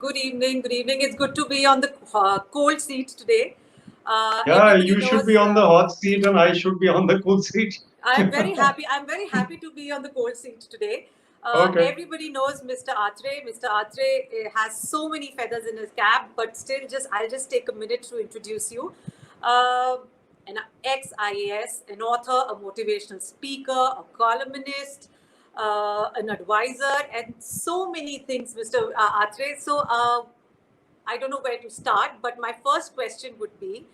Good evening. Good evening. It's good to be on the cold seat today. Yeah, Everybody you should knows be on the hot seat and I should be on the cool seat. I'm very happy. I'm very happy to be on the cold seat today. Okay. Everybody knows Mr. Atray. Mr. Atray has so many feathers in his cap, but still, I'll just take a minute to introduce you. Uh, an ex-IAS, an author, a motivational speaker, a columnist, an advisor, and so many things, Mr. Atray. I don't know where to start, but my first question would be,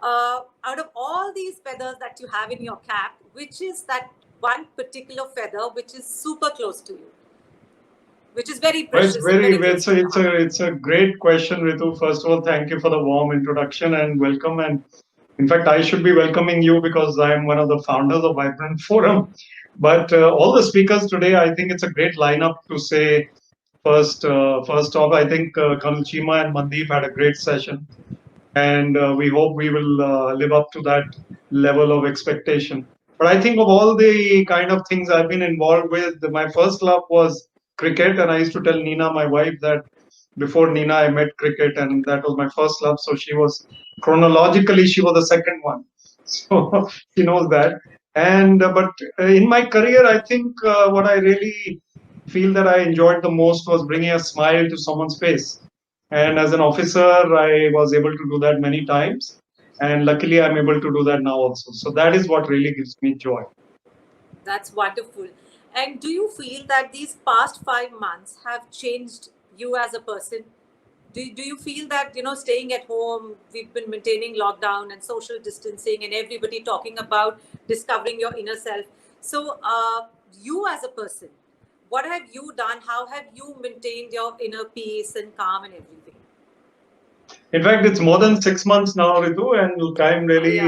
out of all these feathers that you have in your cap, which is that one particular feather which is super close to you, which is very Well, it's precious and very close it's to a your it's heart? a it's a great question, Ritu. First of all, thank you for the warm introduction and welcome. And in fact, I should be welcoming you because I am one of the founders of Vibrant Forum. But all the speakers today, I think it's a great lineup to say first off, I think Colonel Chima and Mandeep had a great session, and we hope we will live up to that level of expectation. But I think of all the kind of things I've been involved with, my first love was cricket, and I used to tell Nina, my wife, that before Nina I met cricket, and that was my first love. So she was chronologically she was the second one, so she knows that. And but in my career, I think what I really feel that I enjoyed the most was bringing a smile to someone's face. And as an officer, I was able to do that many times. And luckily, I'm able to do that now also. So that is what really gives me joy. That's wonderful. And do you feel that these past 5 months have changed you as a person? Do you feel that, staying at home, we've been maintaining lockdown and social distancing and everybody talking about discovering your inner self? So, you as a person, what have you done? How have you maintained your inner peace and calm and everything? In fact, it's more than 6 months now, Ritu, and time Yeah. really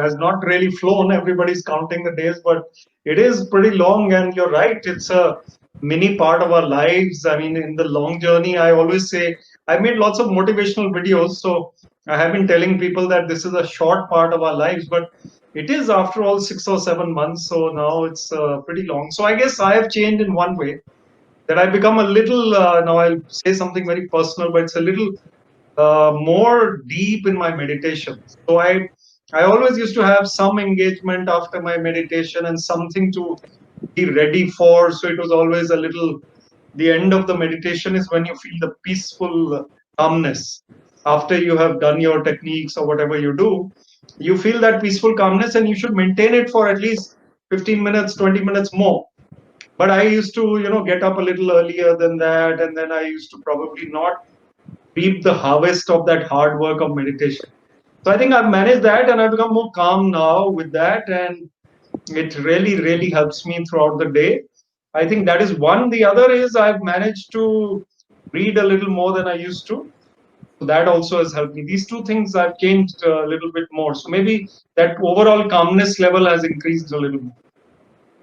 has not really flown. Everybody's counting the days, but it is pretty long. And you're right, it's a mini part of our lives. I mean, in the long journey, I always say I made lots of motivational videos. So I have been telling people that this is a short part of our lives, but it is after all 6 or 7 months. So now it's pretty long. So I guess I have changed in one way that I become a little, now I'll say something very personal, but it's a little more deep in my meditation. So I always used to have some engagement after my meditation and something to be ready for. So it was always a little. The end of the meditation is when you feel the peaceful calmness. After you have done your techniques or whatever you do, you feel that peaceful calmness, and you should maintain it for at least 15 minutes, 20 minutes more. But I used to, get up a little earlier than that, and then I used to probably not reap the harvest of that hard work of meditation. So I think I've managed that and I've become more calm now with that. And it really, really helps me throughout the day. I think that is one. The other is I've managed to read a little more than I used to. So that also has helped me. These two things I've changed a little bit more. So maybe that overall calmness level has increased a little more.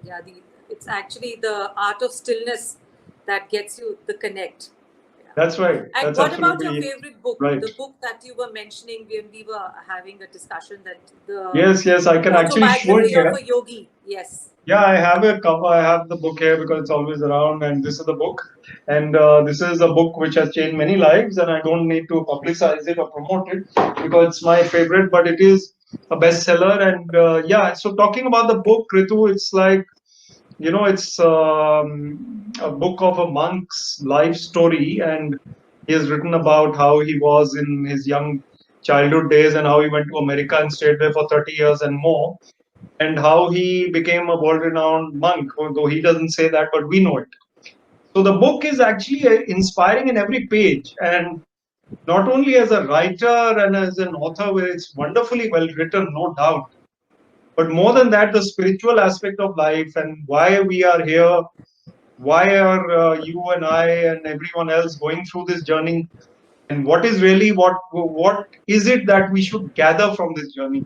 Yeah, it's actually the art of stillness that gets you the connect. Yeah. That's right. And That's what about your absolutely favorite book? right. The book that you were mentioning when we were having a discussion, that the Yes, yes, I can actually show it autobiography of here. a yogi. Yes. Yeah, I have a cover. I have the book here because it's always around, and this is the book. And this is a book which has changed many lives, and I don't need to publicize it or promote it because it's my favorite, but it is a bestseller. And yeah, so talking about the book, Ritu, it's like, it's a book of a monk's life story, and he has written about how he was in his young childhood days and how he went to America and stayed there for 30 years and more, and how he became a world renowned monk, although he doesn't say that, but we know it. So the book is actually inspiring in every page. And not only as a writer and as an author, where it's wonderfully well written, no doubt, but more than that, the spiritual aspect of life and why we are here, why are you and I and everyone else going through this journey, and what is really what is it that we should gather from this journey.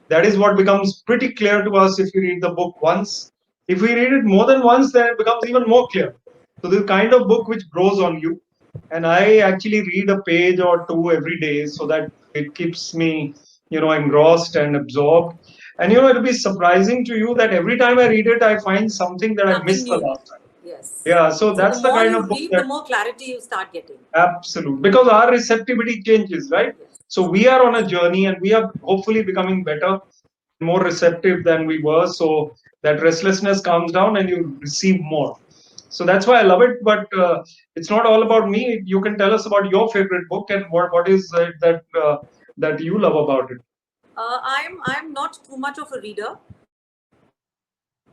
That is what becomes pretty clear to us if we read the book once. If we read it more than once, then it becomes even more clear. So this kind of book which grows on you. And I actually read a page or two every day so that it keeps me, engrossed and absorbed. And it'll be surprising to you that every time I read it, I find something that I Something missed the new. last time. Yes. Yeah, so that's the the more kind you of book read, that the more clarity you start getting. absolute, because our receptivity changes, right? Yes. So we are on a journey and we are hopefully becoming better, more receptive than we were. So that restlessness calms down and you receive more. So that's why I love it. But it's not all about me. You can tell us about your favorite book and what is it that you love about it. I'm not too much of a reader,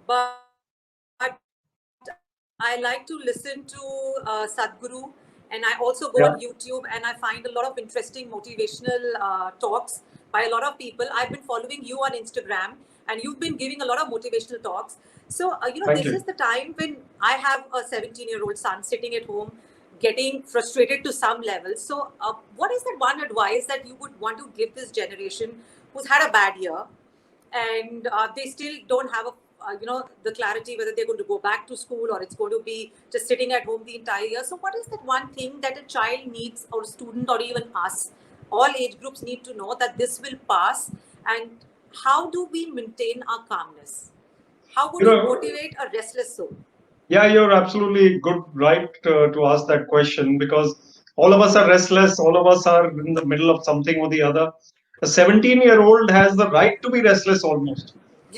but I like to listen to Sadhguru, and I also go on YouTube and I Yeah. find a lot of interesting motivational talks by a lot of people. I've been following you on Instagram, and you've been giving a lot of motivational talks. So, this is Thank the you. time when I have a 17-year-old son sitting at home getting frustrated to some level. So, what is that one advice that you would want to give this generation who's had a bad year, and they still don't have the clarity whether they're going to go back to school or it's going to be just sitting at home the entire year? So what is that one thing that a child needs, or a student, or even us, all age groups need to know, that this will pass? And how do we maintain our calmness? How would You you know, motivate a restless soul? yeah, you're absolutely good, right, to ask that question because all of us are restless. All of us are in the middle of something or the other. A 17-year-old has the right to be restless almost.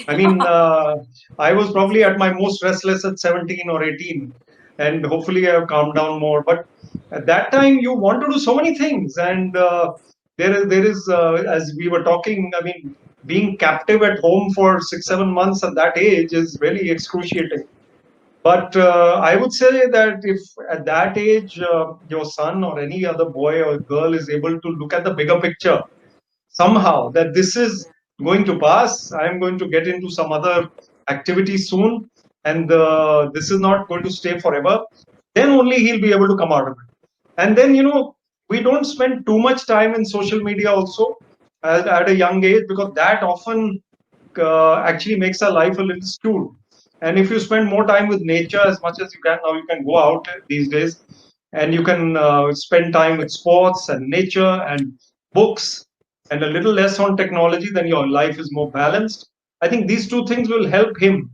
I mean, I was probably at my most restless at 17 or 18, and hopefully I've calmed down more. But at that time, you want to do so many things, and there is as we were talking. I mean, being captive at home for 6 7 months at that age is really excruciating. But I would say that if at that age your son or any other boy or girl is able to look at the bigger picture somehow, that this is going to pass, I'm going to get into some other activity soon, and this is not going to stay forever, then only he'll be able to come out of it. And then, we don't spend too much time in social media also at a young age because that often actually makes our life a little skewed. And if you spend more time with nature as much as you can, now you can go out these days and you can spend time with sports and nature and books and a little less on technology, then your life is more balanced. I think these two things will help him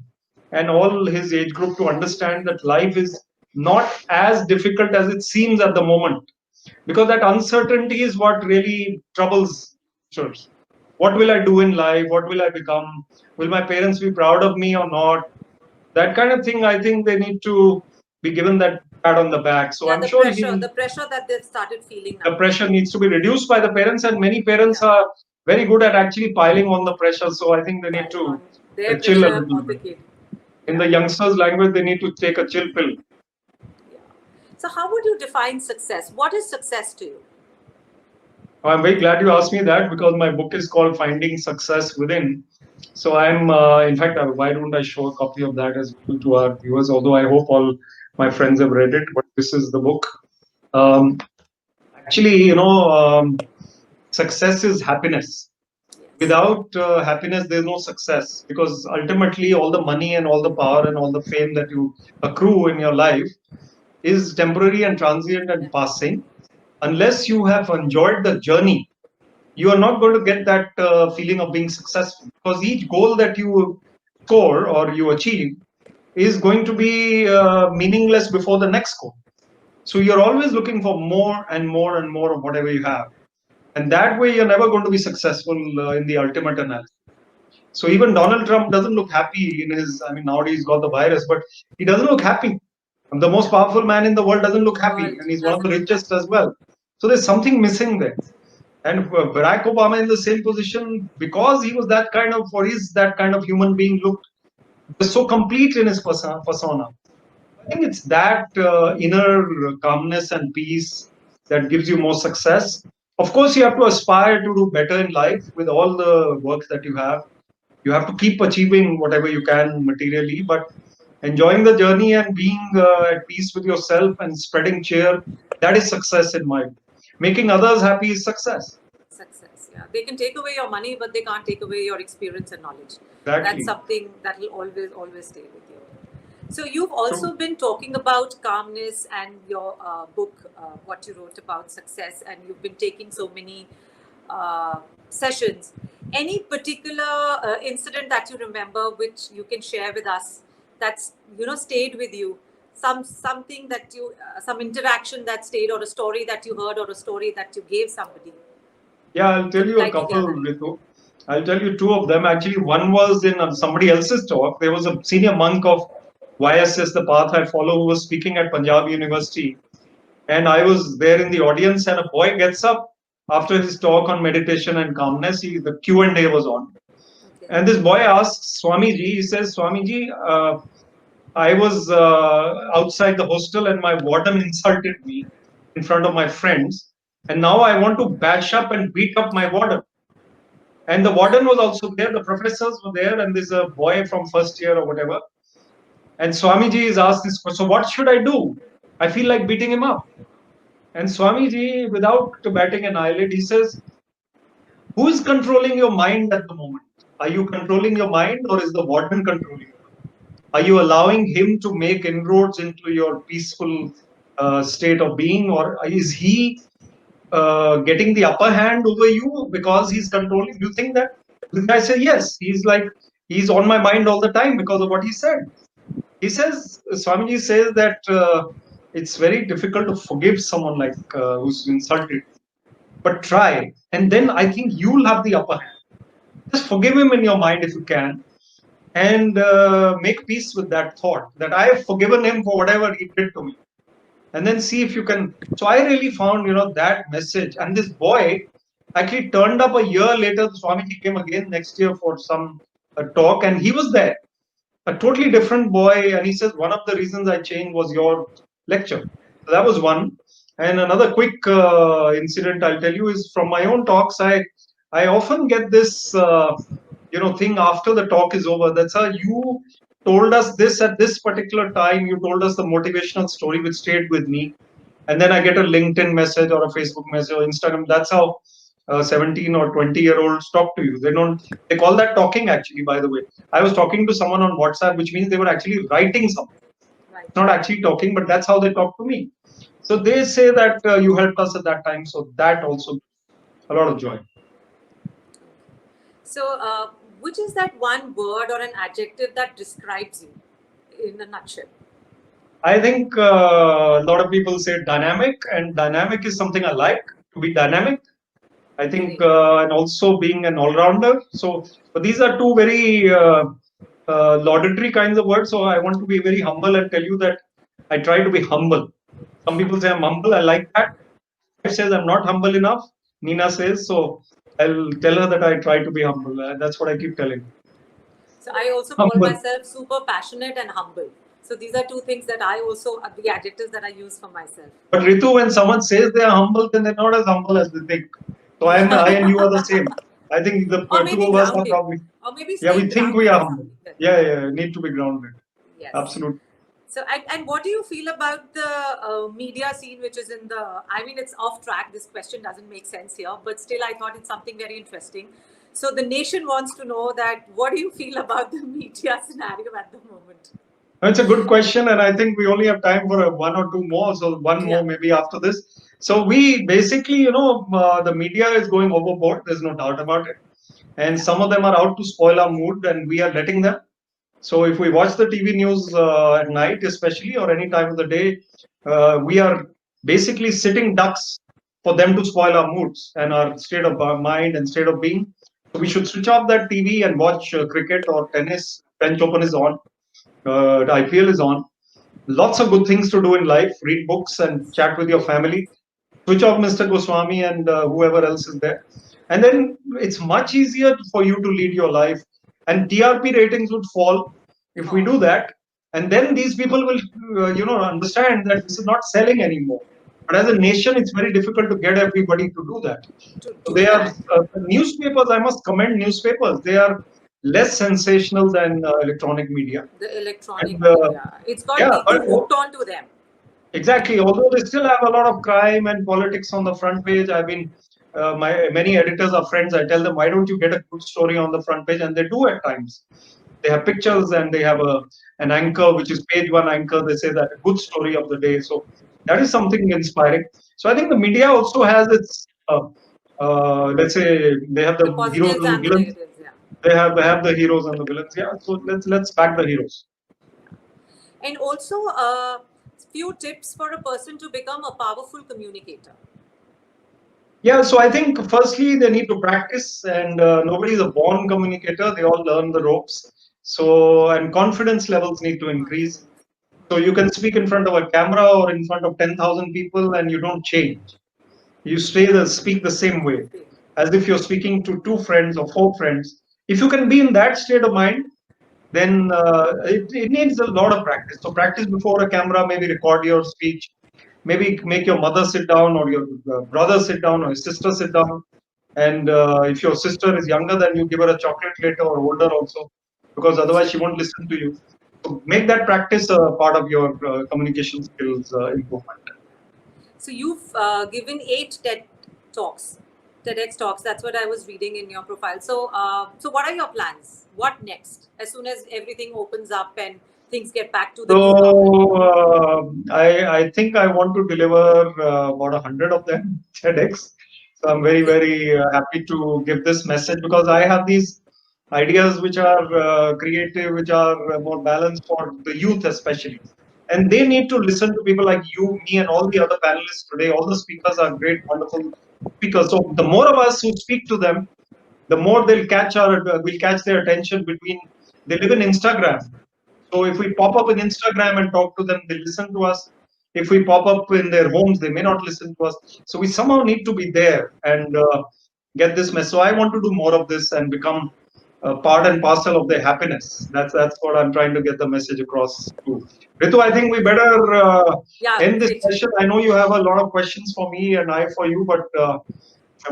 and all his age group to understand that life is not as difficult as it seems at the moment, because that uncertainty is what really troubles us. What will I do in life? What will I become? Will my parents be proud of me or not? That kind of thing, I think they need to be given that pat on the back. So Yeah, I'm sure he the pressure that they've started feeling the now. pressure needs to be reduced by the parents, and many parents Yeah, are very good at actually piling on the pressure. So I think they need piling to on their chill a pressure little on the bit. kid. In Yeah, the youngsters' language, they need to take a chill pill. yeah. So how would you define success? What is success to you? I'm very glad you asked me that because my book is called Finding Success Within. So in fact, why don't I show a copy of that as well to our viewers? Although I hope all my friends have read it, but this is the book. Um, actually, success is happiness. Yes. Without happiness, there's no success because ultimately, all the money and all the power and all the fame that you accrue in your life is temporary and transient and passing. Unless you have enjoyed the journey, you are not going to get that feeling of being successful because each goal that you score or you achieve is going to be meaningless before the next goal. So you're always looking for more and more and more of whatever you have. And that way, you're never going to be successful in the ultimate analysis. So even Donald Trump doesn't look happy in his, I mean, nowadays he's got the virus, but he doesn't look happy. And the most powerful man in the world doesn't look happy, World and he's one of the doesn't look richest happy. as well. So there's something missing there. And Barack Obama in the same position because he was that kind of, or is that kind of human being, looked was so complete in his persona. I think it's that inner calmness and peace that gives you more success. Of course, you have to aspire to do better in life with all the work that you have. You have to keep achieving whatever you can materially, but enjoying the journey and being at peace with yourself and spreading cheer, that is success in my view. Making others happy is success. Success. Yeah, they can take away your money, but they can't take away your experience and knowledge. That's Exactly. something that will always stay with you. So you've True. also been talking about calmness and your book, what you wrote about success, and you've been taking so many uh, sessions. Any particular incident that you remember, which you can share with us, that's stayed with you, something that you some interaction that stayed, or a story that you heard, or a story that you gave somebody? Yeah, I'll tell Would you a like to hear couple, that. Ritu. I'll tell you two of them. Actually, one was in somebody else's talk. There was a senior monk of YSS, the path I follow, who was speaking at Punjab University. And I was there in the audience, and a boy gets up after his talk on meditation and calmness. The Q&A was on. Okay. And this boy asks Swamiji, he says, Swamiji, I was outside the hostel and my warden insulted me in front of my friends. And now I want to bash up and beat up my warden. And the warden was also there, the professors were there, and there's a boy from first year or whatever. And Swamiji is asked this question, so what should I do? I feel like beating him up. And Swamiji, without batting an eyelid, he says, who is controlling your mind at the moment? Are you controlling your mind, or is the warden controlling you? Are you allowing him to make inroads into your peaceful state of being, or is he getting the upper hand over you because he's controlling? Do you think that? The guy said, yes. He's on my mind all the time because of what he said. He says, Swamiji says that it's very difficult to forgive someone like who's insulted, but try. And then I think you'll have the upper hand. Just forgive him in your mind if you can, and make peace with that thought that I have forgiven him for whatever he did to me. And then see if you can. So I really found, that message. And this boy actually turned up a year later. Swamiji came again next year for some talk, and he was there. A totally different boy. And he says, one of the reasons I changed was your lecture. So that was one. And another quick incident I'll tell you is from my own talks. I often get this, thing after the talk is over. That's how you told us this at this particular time. You told us the motivational story which stayed with me. And then I get a LinkedIn message or a Facebook message or Instagram. That's how 17 or 20-year-olds talk to you. They call that talking, actually, by the way. I was talking to someone on WhatsApp, which means they were actually writing something. Right. Not actually talking, but that's how they talk to me. So they say that you helped us at that time. So that also a lot of joy. So, which is that one word or an adjective that describes you in a nutshell? I think a lot of people say dynamic, and dynamic is something I like, to be dynamic. I think, and also being an all-rounder. So, but these are two very laudatory kinds of words. So I want to be very humble and tell you that I try to be humble. Some people say I'm humble. I like that. It says I'm not humble enough. Nina says so. I'll tell her that I try to be humble. That's what I keep telling. So I also call myself super passionate and humble. So these are two things that I also are the adjectives that I use for myself. But Ritu, when someone says they are humble, then they're not as humble as they think. So I and you are the same. I think the two of us are probably. Or maybe we think we are humble. Yeah, need to be grounded. Yes. Absolutely. So, and what do you feel about the media scene, which is in the, I mean, it's off track. This question doesn't make sense here, but still I thought it's something very interesting. So the nation wants to know that, what do you feel about the media scenario at the moment? It's a good question, and I think we only have time for one or two more. So one more maybe after this. So we basically, the media is going overboard. There's no doubt about it. And some of them are out to spoil our mood, and we are letting them. So if we watch the TV news at night, especially, or any time of the day, we are basically sitting ducks for them to spoil our moods and our state of mind and state of being. So we should switch off that TV and watch cricket or tennis. French Open is on. The IPL is on. Lots of good things to do in life. Read books and chat with your family. Switch off Mr. Goswami and whoever else is there. And then it's much easier for you to lead your life. And TRP ratings would fall if we do that. And then these people will, understand that this is not selling anymore. But as a nation, it's very difficult to get everybody to do that. So they are newspapers. I must commend newspapers. They are less sensational than electronic media. The electronic media. It's got people hooked onto them. Exactly. Although they still have a lot of crime and politics on the front page. I mean, many editors are friends. I tell them, why don't you get a good story on the front page? And they do at times. They have pictures and they have an anchor, which is page one anchor. They say that a good story of the day. So that is something inspiring. So I think the media also has its, let's say, they have the heroes and the villains. They have the heroes and the villains. Yeah. So let's back the heroes. And also, few tips for a person to become a powerful communicator. Yeah, so I think firstly they need to practice, and nobody is a born communicator. They all learn the ropes. So, and confidence levels need to increase. So you can speak in front of a camera or in front of 10,000 people, and you don't change. You speak the same way, as if you're speaking to two friends or four friends. If you can be in that state of mind, then it needs a lot of practice. So practice before a camera, maybe record your speech, maybe make your mother sit down or your brother sit down or your sister sit down. And if your sister is younger, then you give her a chocolate later, or older also, because otherwise she won't listen to you. So make that practice a part of your communication skills improvement. So you've given 8 talks, TEDx talks. That's what I was reading in your profile. So, so what are your plans? What next? As soon as everything opens up and things get back to the new normal. So I think I want to deliver about 100 of them TEDx. So I'm very Okay. very happy to give this message, because I have these ideas which are creative, which are more balanced for the youth especially, and they need to listen to people like you, me, and all the other panelists today. All the speakers are great, wonderful speakers. So the more of us who speak to them, the more we'll catch their attention. Between They live in Instagram, so if we pop up in Instagram and talk to them, they listen to us. If we pop up in their homes, they may not listen to us. So we somehow need to be there and get this message. So I want to do more of this and become part and parcel of their happiness. That's what I'm trying to get the message across to. Ritu, I think we better Yeah, end this great. session. I know you have a lot of questions for me and I for you, but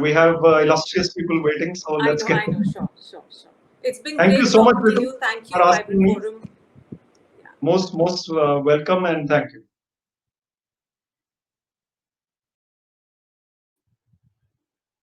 we have illustrious people waiting. So let's get I know. going. Sure, sure, sure. It's been Thank you great so much, talking to Ritu, you. Thank for you, asking Vibrant me. Forum. Yeah. Most welcome, and thank you.